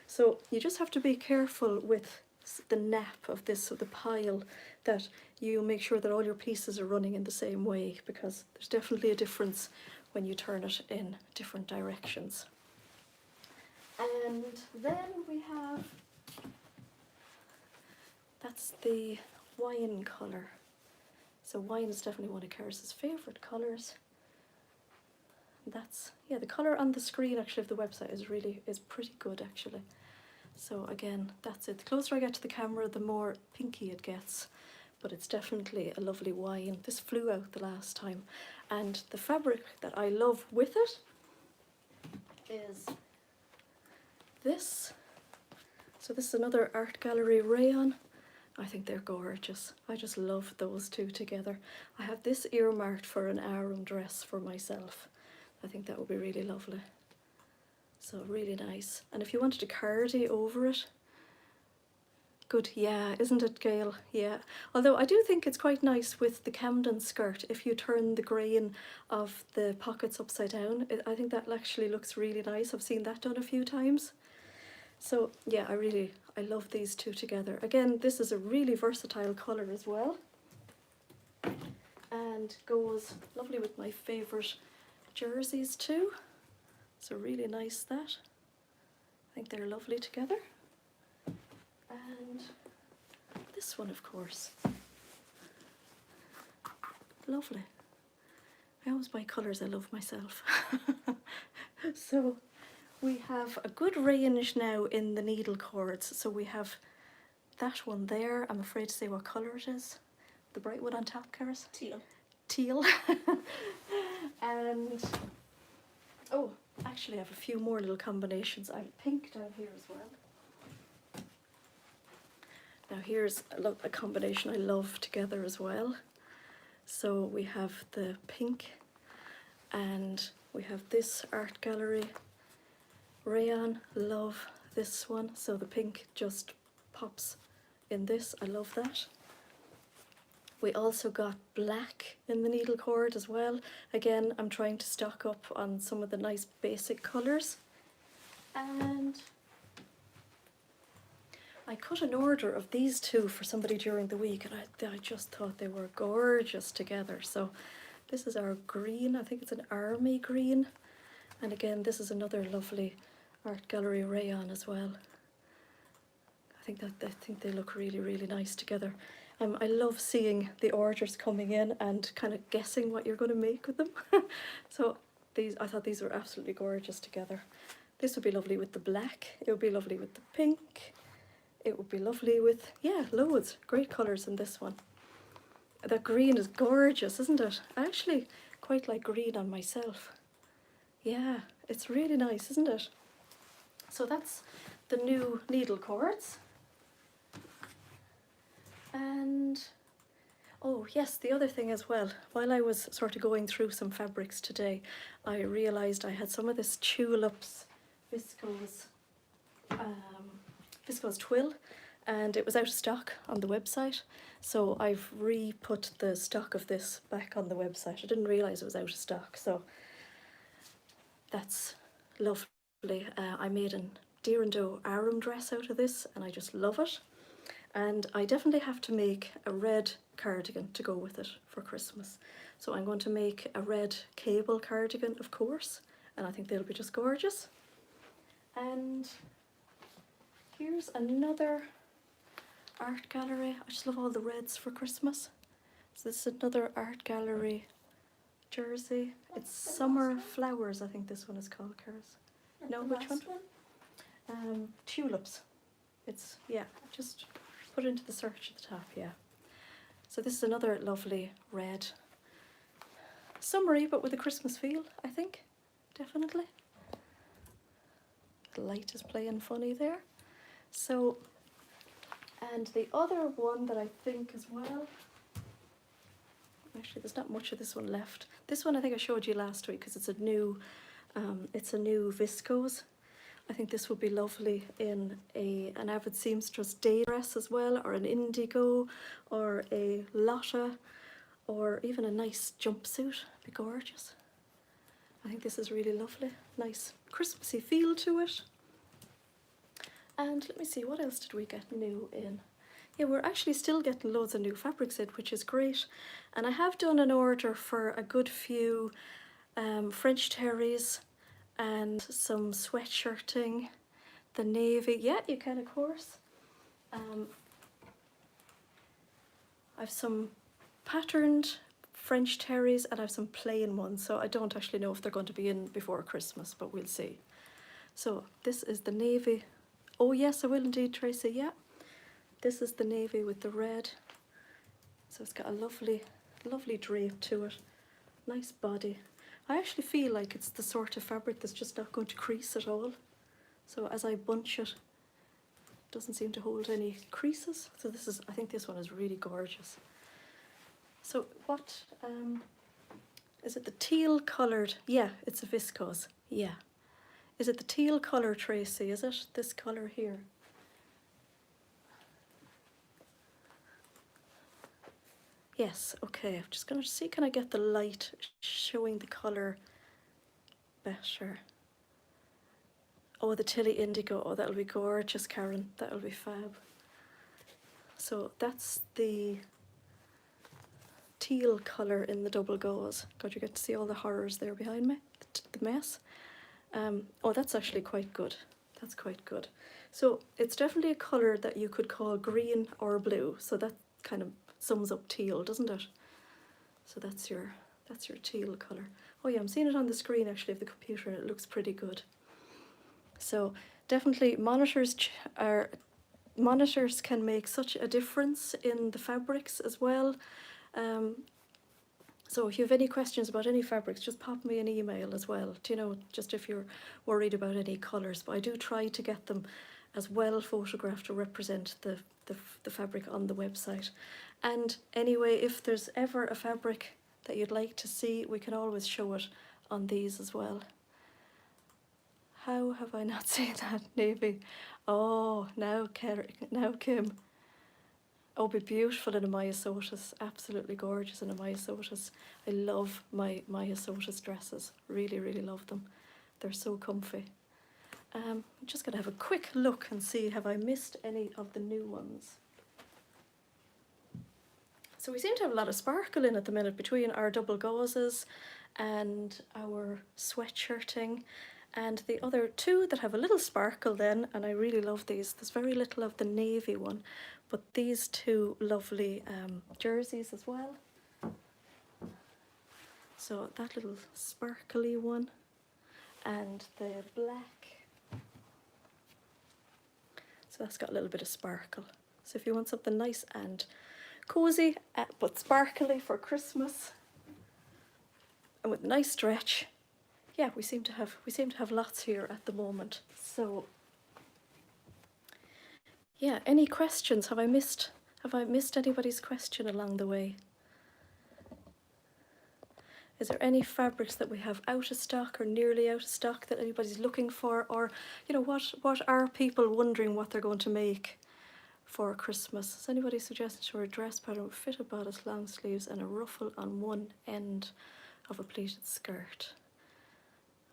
So you just have to be careful with the nap of this, of the pile, that you make sure that all your pieces are running in the same way, because there's definitely a difference when you turn it in different directions. And then we have, that's the wine colour. So wine is definitely one of Cerys's favourite colours. That's, yeah, the colour on the screen actually of the website is pretty good actually. So again, that's it. The closer I get to the camera, the more pinky it gets, but it's definitely a lovely wine. This flew out the last time, and the fabric that I love with it is this. So this is another art gallery rayon. I think they're gorgeous. I just love those two together. I have this earmarked for an Arum dress for myself. I think that would be really lovely. So really nice. And if you wanted a cardi over it, good, yeah, isn't it, Gail? Yeah. Although I do think it's quite nice with the Camden skirt, if you turn the grain of the pockets upside down. I think that actually looks really nice. I've seen that done a few times. So yeah, I love these two together. Again, this is a really versatile colour as well, and goes lovely with my favourite jerseys too. So really nice that. I think they're lovely together. And this one, of course. Lovely. I always buy colours I love myself. So we have a good range now in the needle cords. So we have that one there. I'm afraid to say what colour it is. The bright one on top, Cerys? Teal. Teal. And oh, actually I have a few more little combinations. I have pink down here as well. Now here's a combination I love together as well. So we have the pink, and we have this art gallery rayon. Love this one. So the pink just pops in this. I love that. We also got black in the needle cord as well. Again, I'm trying to stock up on some of the nice basic colours. And I cut an order of these two for somebody during the week, and I just thought they were gorgeous together. So this is our green. I think it's an army green. And again, this is another lovely art gallery rayon as well. I think they look really, really nice together. I love seeing the orders coming in and kind of guessing what you're going to make with them. So I thought these were absolutely gorgeous together. This would be lovely with the black. It would be lovely with the pink. It would be lovely with, yeah, loads. Great colours in this one. That green is gorgeous, isn't it? I actually quite like green on myself. Yeah, it's really nice, isn't it? So that's the new needle cords. And oh yes, the other thing as well, while I was sort of going through some fabrics today, I realised I had some of this Tulips viscose twill, and it was out of stock on the website, so I've re-put the stock of this back on the website. I didn't realise it was out of stock, so that's lovely. I made a deer and doe Arum dress out of this, and I just love it. And I definitely have to make a red cardigan to go with it for Christmas. So I'm going to make a red cable cardigan, of course, and I think they'll be just gorgeous. And here's another art gallery. I just love all the reds for Christmas. So this is another art gallery jersey. It's Summer Flowers, I think this one is called, Caris. No, which one? Tulips. It's, yeah, just put it into the search at the top, yeah. So this is another lovely red. Summery, but with a Christmas feel, I think, definitely. The light is playing funny there. So, and the other one that I think as well, actually there's not much of this one left. This one I think I showed you last week because it's a new viscose. I think this would be lovely in an Avid Seamstress day dress as well, or an indigo, or a Lotta, or even a nice jumpsuit. Be gorgeous. I think this is really lovely. Nice Christmassy feel to it. And let me see, what else did we get new in? Yeah, we're actually still getting loads of new fabrics in, which is great. And I have done an order for a good few French terries and some sweatshirting, the navy. Yeah, you can, of course. I've some patterned French terries and I've some plain ones, so I don't actually know if they're going to be in before Christmas, but we'll see. So this is the navy. Oh yes, I will indeed, Tracy, yeah. This is the navy with the red. So it's got a lovely, lovely drape to it. Nice body. I actually feel like it's the sort of fabric that's just not going to crease at all. So as I bunch it, it doesn't seem to hold any creases. So this is, I think this one is really gorgeous. So what, is it the teal coloured? Yeah, it's a viscose, yeah. Is it the teal colour, Tracy, is it? This colour here. Yes, okay, I'm just going to see, can I get the light showing the colour better? Oh, the Tilly Indigo, oh, that'll be gorgeous, Karen, that'll be fab. So that's the teal colour in the double gauze. God, you get to see all the horrors there behind me, the mess. Oh, that's actually quite good, that's quite good. So it's definitely a colour that you could call green or blue, so that kind of sums up teal, doesn't it? So that's your teal colour. Oh yeah, I'm seeing it on the screen actually of the computer and it looks pretty good. So definitely monitors can make such a difference in the fabrics as well. So if you have any questions about any fabrics, just pop me an email as well, do you know, just if you're worried about any colours. But I do try to get them as well photographed to represent the fabric on the website. And anyway, if there's ever a fabric that you'd like to see, we can always show it on these as well. How have I not seen that navy? Oh, now Kim. Oh, be beautiful in a Maya Sotis, absolutely gorgeous in a Maya Sotis. I love my Maya Sotis dresses, really, really love them. They're so comfy. I'm just going to have a quick look and see, have I missed any of the new ones? So we seem to have a lot of sparkle in at the minute between our double gauzes and our sweatshirting, and the other two that have a little sparkle then, and I really love these. There's very little of the navy one, but these two lovely jerseys as well. So that little sparkly one and the black. So that's got a little bit of sparkle. So if you want something nice and cozy but sparkly for Christmas and with nice stretch, yeah, we seem to have lots here at the moment. So yeah, any questions? Have I missed anybody's question along the way? Is there any fabrics that we have out of stock or nearly out of stock that anybody's looking for? Or, you know, what are people wondering what they're going to make for Christmas? Has anybody suggested to a dress pattern with fitted bodice, long sleeves and a ruffle on one end of a pleated skirt?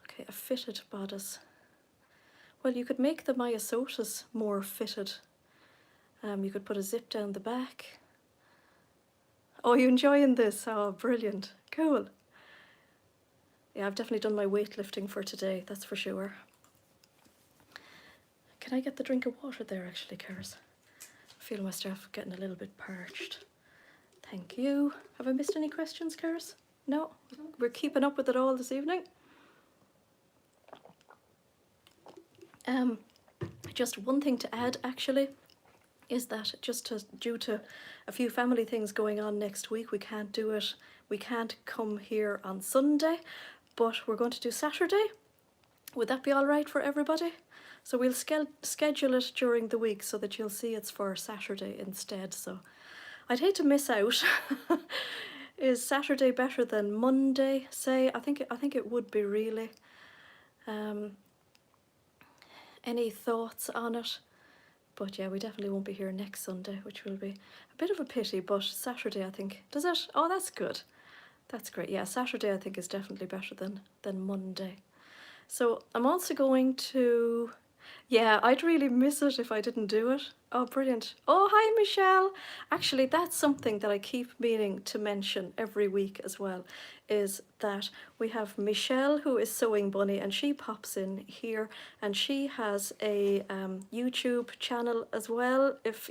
Okay, a fitted bodice. Well, you could make the Maya Sotis more fitted. You could put a zip down the back. Oh, you enjoying this? Oh, brilliant. Cool. Yeah, I've definitely done my weightlifting for today, that's for sure. Can I get the drink of water there, actually, Caris? I feel myself getting a little bit parched. Thank you. Have I missed any questions, Caris? No? We're keeping up with it all this evening. Just one thing to add, actually, is that due to a few family things going on next week, we can't do it. We can't come here on Sunday, but we're going to do Saturday. Would that be all right for everybody? So we'll schedule it during the week so that you'll see it's for Saturday instead. So I'd hate to miss out. Is Saturday better than Monday, say? I think it would be, really. Any thoughts on it? But yeah, we definitely won't be here next Sunday, which will be a bit of a pity, but Saturday, I think. Does it? Oh, that's good. That's great. Yeah, Saturday I think is definitely better than Monday. So I'm also going to... Yeah, I'd really miss it if I didn't do it. Oh, brilliant. Oh, hi, Michelle. Actually, that's something that I keep meaning to mention every week as well, is that we have Michelle, who is Sewing Bunny, and she pops in here, and she has a YouTube channel as well. If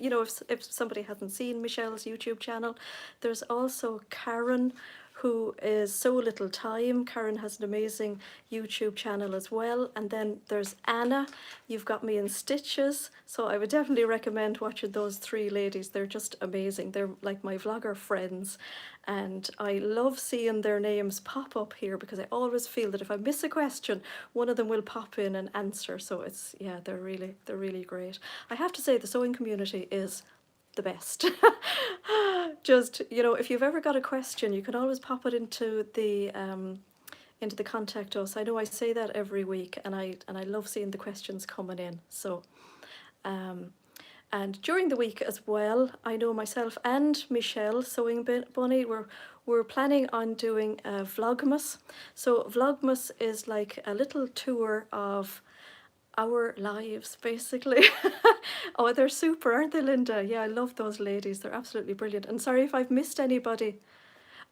somebody hasn't seen Michelle's YouTube channel, there's also Karen, who is So Little Time. Karen has an amazing YouTube channel as well. And then there's Anna, You've Got Me in Stitches. So I would definitely recommend watching those three ladies. They're just amazing. They're like my vlogger friends. And I love seeing their names pop up here because I always feel that if I miss a question, one of them will pop in and answer. So it's, yeah, they're really great. I have to say the sewing community is the best. Just, if you've ever got a question, you can always pop it into the contact us. I know I say that every week, and I love seeing the questions coming in. So and during the week as well, I know myself and Michelle, Sewing Bunny, we're planning on doing a Vlogmas. So Vlogmas is like a little tour of our lives, basically. Oh, they're super, aren't they, Linda? Yeah, I love those ladies. They're absolutely brilliant. And sorry if I've missed anybody.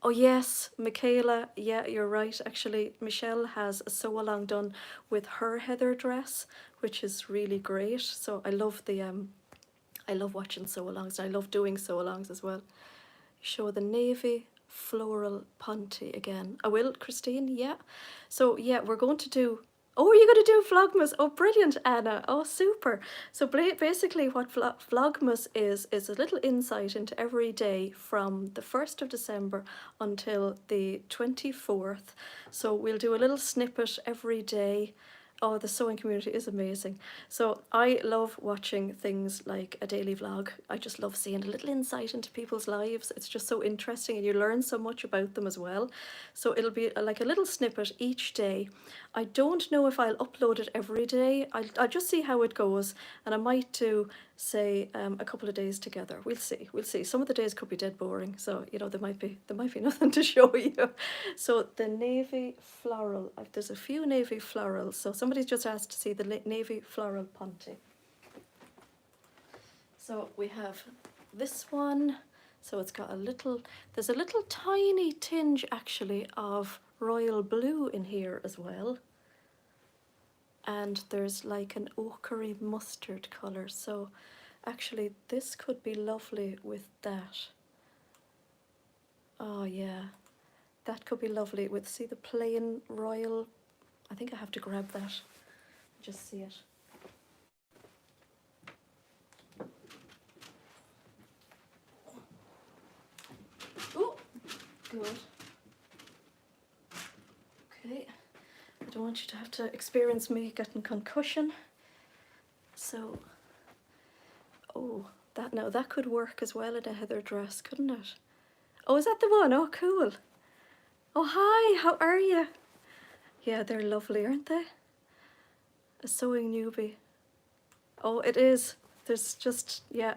Oh yes, Michaela, yeah, you're right. Actually, Michelle has a sew-along done with her heather dress, which is really great. So I love I love watching sew-alongs, and I love doing sew-alongs as well. Show the navy floral Ponte again. I will, Christine, yeah. So yeah, we're going to do... Oh, are you going to do Vlogmas? Oh, brilliant, Anna. Oh, super. So basically what Vlogmas is a little insight into every day from the 1st of December until the 24th. So we'll do a little snippet every day. Oh, the sewing community is amazing. So I love watching things like a daily vlog. I just love seeing a little insight into people's lives. It's just so interesting, and you learn so much about them as well. So it'll be like a little snippet each day. I don't know if I'll upload it every day. I'll just see how it goes, and I might do, say, a couple of days together. We'll see. Some of the days could be dead boring, so there might be nothing to show you. So the navy floral, there's a few navy florals. So somebody's just asked to see the navy floral Ponte. So we have this one. So it's got there's a little tiny tinge actually of royal blue in here as well. And there's like an ochre mustard colour. So actually this could be lovely with that. Oh yeah, that could be lovely with, see the plain royal. I think I have to grab that. Just see it. Oh, good. Okay, I don't want you to have to experience me getting concussion. So, oh, that could work as well in a heather dress, couldn't it? Oh, is that the one? Oh, cool. Oh, hi, how are you? Yeah, they're lovely, aren't they? A sewing newbie. Oh, it is. There's just, yeah,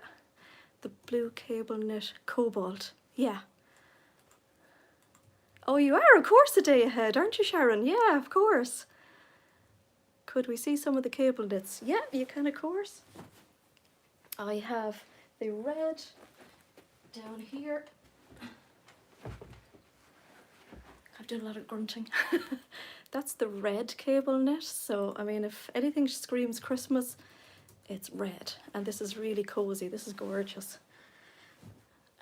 the blue cable knit cobalt. Yeah. Oh, you are, of course, a day ahead, aren't you, Sharon? Yeah, of course. Could we see some of the cable knits? Yeah, you can, of course. I have the red down here. I've done a lot of grunting. That's the red cable knit. So, I mean, if anything screams Christmas, it's red. And this is really cozy. This is gorgeous.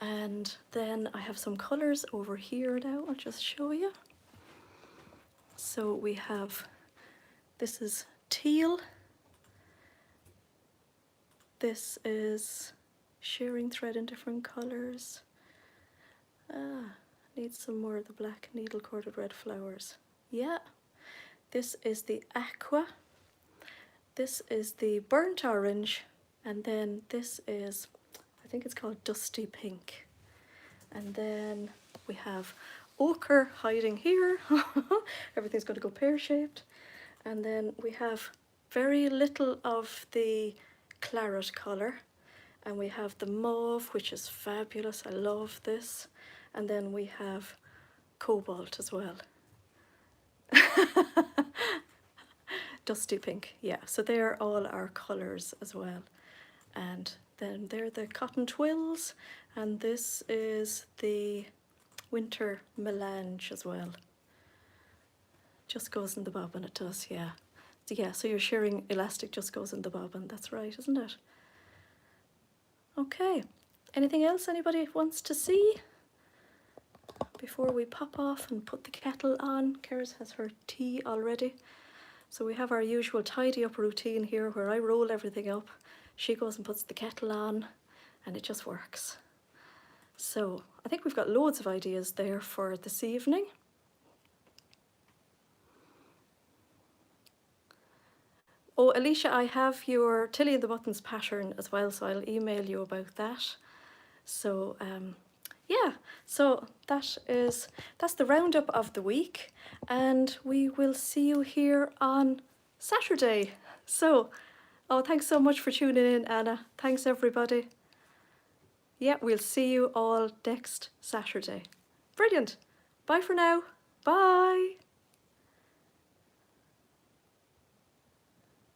And then I have some colours over here now. I'll just show you. So we have, this is teal. This is shearing thread in different colours. Needs some more of the black needle corded red flowers. Yeah. This is the aqua. This is the burnt orange. And then this is, I think it's called dusty pink. And then we have ochre hiding here. Everything's going to go pear-shaped. And then we have very little of the claret colour. And we have the mauve, which is fabulous. I love this. And then we have cobalt as well. Dusty pink, yeah. So they're all our colours as well. And then they're the cotton twills. And this is the winter melange as well. Just goes in the bobbin, it does, yeah. Yeah, so your shearing elastic just goes in the bobbin. That's right, isn't it? Okay. Anything else anybody wants to see? Before we pop off and put the kettle on. Cerys has her tea already. So we have our usual tidy up routine here where I roll everything up. She goes and puts the kettle on and it just works. So I think we've got loads of ideas there for this evening. Oh, Alicia, I have your Tilly and the Buttons pattern as well, so I'll email you about that. So yeah, so that's the roundup of the week, and we will see you here on Saturday. So, oh, thanks so much for tuning in, Anna. Thanks, everybody. Yeah, we'll see you all next Saturday. Brilliant. Bye for now. Bye.